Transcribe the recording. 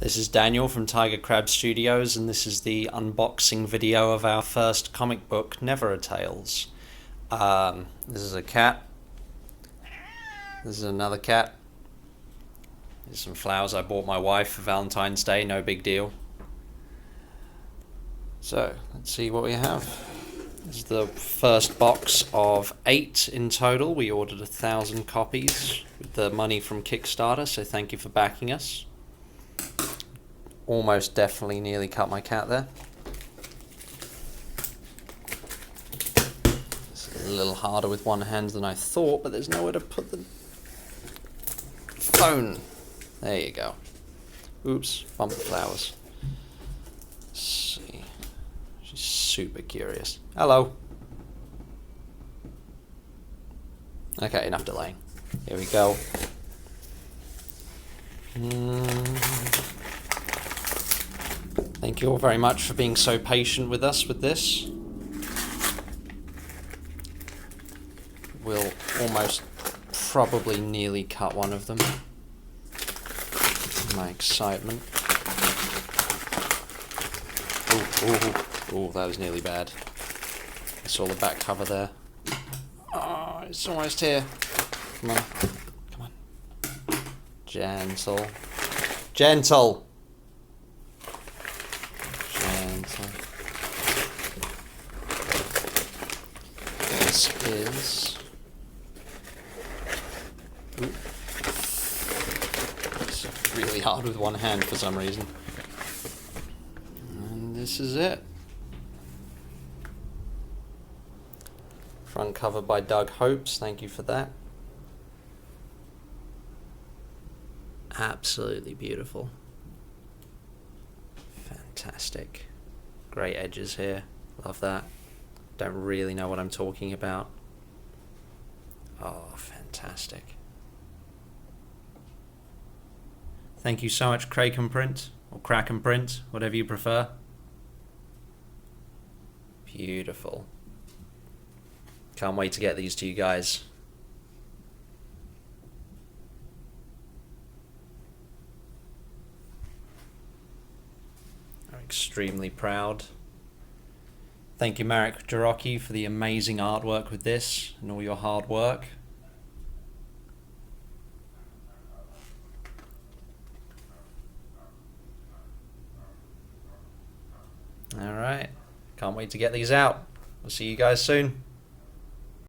This is Daniel from Tiger Crab Studios, and this is the unboxing video of our first comic book, Nevera Tales. This is a cat. This is another cat. There's some flowers I bought my wife for Valentine's Day, no big deal. So, let's see what we have. This is the first box of 8 in total. We ordered 1,000 copies with the money from Kickstarter, so thank you for backing us. Almost definitely nearly cut my cat there. It's a little harder with one hand than I thought, but there's nowhere to put the phone. There you go. Oops, bumped the flowers. Let's see. She's super curious. Hello. Okay, enough delaying. Here we go. Thank you all very much for being so patient with us with this. We'll almost probably nearly cut one of them. My excitement. Oh, that was nearly bad. I saw the back cover there. Oh, it's almost here. Come on. Come on. Gentle. Gentle! This is... Ooh. It's really hard with one hand for some reason. And this is it. Front cover by Doug Hopes, thank you for that. Absolutely beautiful. Fantastic. Great edges here, love that. Don't really know what I'm talking about. Oh, fantastic. Thank you so much, KrakenPrint, or KrakenPrint, whatever you prefer. Beautiful. Can't wait to get these to you guys. I'm extremely proud. Thank you, Marek Jarocki, for the amazing artwork with this and all your hard work. Alright, can't wait to get these out. We'll see you guys soon.